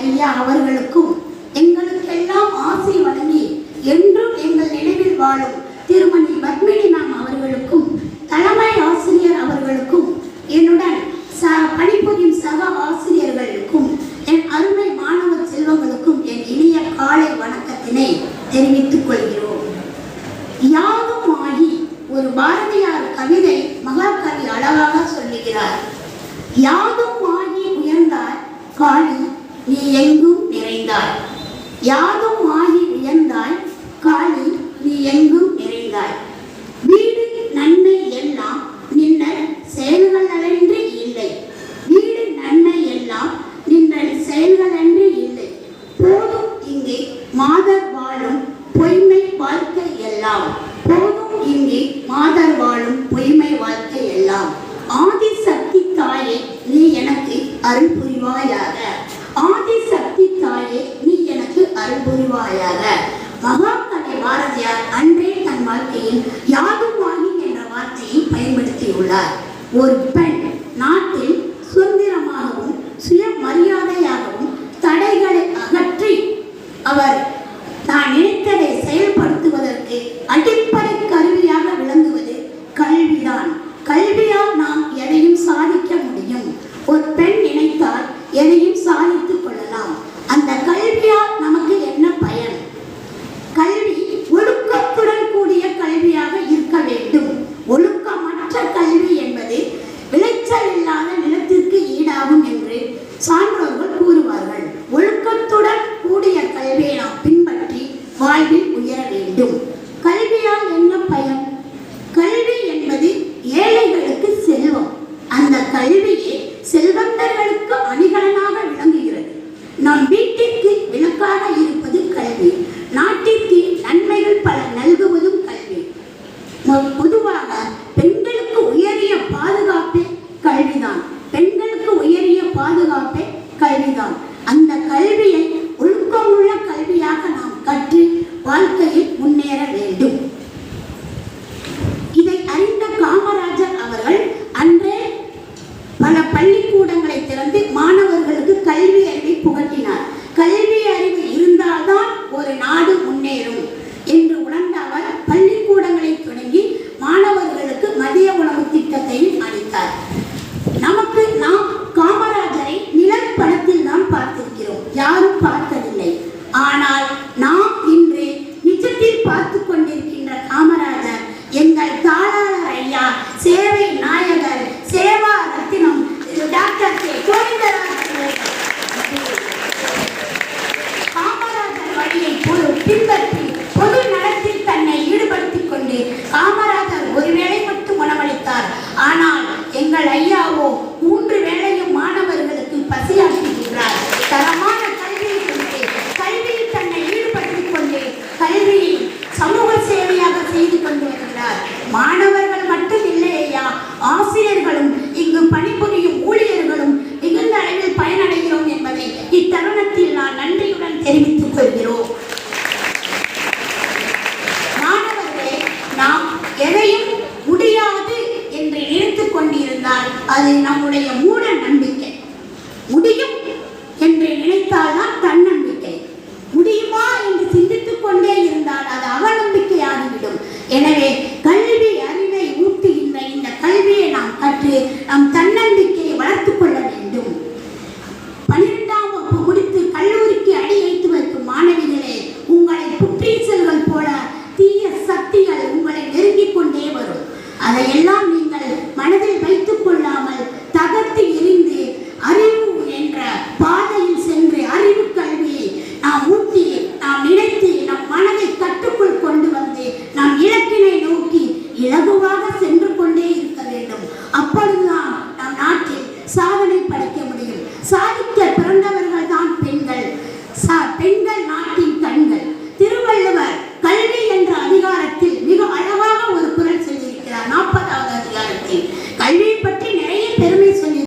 ஐயா அவர்களுக்கும் எங்களுக்கெல்லாம் ஆசை வழங்கி என்றும் எங்கள் நினைவில் வாழும் திருமதி பத்மினி மேம் அவர்களுக்கும் தலைமை ஆசிரியர் அவர்களுக்கும் என்னுடன் பணிபுரியும் சக ஆசிரியர்களுக்கும் என் அருமை மாணவ செல்வங்களுக்கும் என் இனிய காலை வணக்கத்தினை தெரிவித்துக் கொள்கிறோம். யாதும் ஆகி ஒரு பாரதியார் கவிதை மகாகவி அழகாக சொல்லுகிறார். யாதும் ஆகி உயர்ந்தாய் காளி நீ எங்கும் நிறைந்தாய். யாதும் ஆகி உயர்ந்தாய் காளி நீ எங்கும் நிறைந்தாய். வீடு நன்மை எல்லாம் நின்ன செயல்கள் அன்றி இல்லை. வீடு நன்மை எல்லாம் நின்ற செயல்கள் அன்றி இல்லை. போதும் இங்கே மாதர் வாழும் பொய்மை வாழ்க்கை எல்லாம். போதும் இங்கே மாதர் வாழும் பொய்மை வாழ்க்கை எல்லாம். ஆதி சக்தி தாயே நீ எனக்கு அருள் புரிவாயாக. ஆதி சக்தி தாயே நீ எனக்கு அருள் புரிவாயாக. மகாகவி பாரதியார் அன்றே தன் வாழ்க்கையில் யாதும் ஆகி என்ற வார்த்தையை பயன்படுத்தியுள்ளார். ஒரு பெண் நாட்டில் சுதந்திரமாகவும் சுயமரியாதையாகவும் தடைகளை அகற்றி அவர் தான் நினைத்ததை செயல்படுத்துவதற்கு அடிப்படை கருவியாக விளங்குவது கல்விதான். கல்வியால் நாம் எதையும் சாதிக்க முடியும். ஒரு பெண் நினைத்தால் எதையும் சாதித்துக் கொள்ளலாம். அந்த கல்வியால் நமக்கு என்ன பயன்? கல்வி ஒழுக்கத்துடன் கூடிய கல்வியாக இருக்க வேண்டும். ஒழுக்கமற்ற கல்வி என்பது விளைச்சல் இல்லாத நிலத்திற்கு ஈடாகும் என்று சான்றோர்கள் கூறுவார்கள். ஒழுக்கத்துடன் கூடிய கல்வியை நாம் பின்பற்றி வாழ்வில் உயர வேண்டும். கல்வியால் என்ன பயன்? கல்வி என்பது ஏழைகளுக்கு செல்வம். அந்த கல்வியே செல்வந்தர்களுக்கு அணிகலனாக விளங்குகிறது. நம் வீட்டிற்கு விளக்காக இருப்பது கல்வி. நாட்டிற்கு நன்மைகள் பல நல்குவதும் கல்வி. பொதுவாக பெண்களுக்கு உயரிய பாதுகாப்பே கல்விதான். பெண்களுக்கு உயரிய பாதுகாப்பே கல்விதான். அந்த கல்வியை ஒழுக்கமுள்ள கல்வியாக நாம் கற்று வாழ்க்கையில் முன்னேற வேண்டும். இதை அறிந்த காமராஜர் அவர்கள் அன்றே பல பள்ளிக்கூடங்களை திறந்து மாணவர்களுக்கு கல்வி அறிவை புகட்டினார். கல்வி அறிவு இருந்தால்தான் ஒரு நாடு முன்னேறும் என்று உணர்ந்த அவர் பள்ளிக்கூடங்களை தொடங்கி மாணவர்களுக்கு மதிய உணவு திட்டத்தையும் அளித்தார். நாம் காமராஜரை நிழல் படத்தில் தான் பார்த்திருக்கிறோம், யாரும் பார்த்ததில்லை. ஆனால் நாம் இன்று நிஜத்தில் பார்த்து கொண்டிருக்கின்ற காமராஜர் எங்கள் தாளாளர் ஐயா, சேவை நாயகர், சேவா ரத்தினம் டாக்டர் கோவிந்தராஜ் காமராஜர் வழியை பின்பற்றி பொது நலத்தில் தன்னை ஈடுபடுத்திக் கொண்டு காமராஜர் ஒரு வேளை மட்டும் உணவளித்தார். ஆனால் எங்கள் ஐயாவோ 3 வேளையும் மாணவர்களுக்கு பசியாற்றுகின்றார். தரமான கல்வியை கொண்டு கல்வியில் தன்னை ஈடுபடுத்திக் கொண்டு கல்வியை சமூக சேவையாக செய்து கொண்டு வருகிறார். மாணவர்கள் மட்டும் இல்லை ஐயா, ஆசிரியர்களும் இங்கு பணிபுரியும் ஊழியர்களும் மிகுந்த அளவில் பயனடைகிறோம் என்பதை இத்தருணத்தில் நான் நன்றியுடன் தெரிவித்துக் கொள்கிறோம். மாணவர்களே, நாம் எதையும் முடியாது என்று நினைத்துக் கொண்டிருந்தால் அது நம்முடைய மூட நம்பிக்கை. முடியும் என்று நினைத்தால்தான் தன்னம்பிக்கை. முடியுமா என்று சிந்தித்துக் கொண்டே இருந்தால் அது அவநம்பிக்கையாகிவிடும். எனவே கல்வி அறிவை ஊட்டுகின்ற இந்த கல்வியை நாம் கற்று நம் தன்னம்பிக்கையை வளர்த்துக் கொள்ள வேண்டும். 12ஆம் வகுப்பு முடித்து கல்லூரிக்கு அடி வைத்து வைக்கும் மாணவிகளே, உங்களை புற்றீசல்கள் போல தீய சக்திகள் உங்களை நெருங்கிக் கொண்டே வரும். அதையெல்லாம் நீங்கள் மனதில் வைத்துக் கொள்ளாமல் தகர்த்து எறிந்து அறிவு என்ற பாதையில் சென்று அறிவு கல்வியை நாம் ஊட்டி, நாம் நினைத்து நம் மனதை கட்டுக்குள் கொண்டு வந்து நம் இலக்கினை நோக்கி இலகுவாக சென்று கொண்டே இருக்க வேண்டும். அப்பொழுதுதான் நம் நாட்டில் சாதனை படைக்க முடியும். சாதிக்க பிறந்தவர்கள் தான் பெண்கள். பெண்கள் நாட்டில்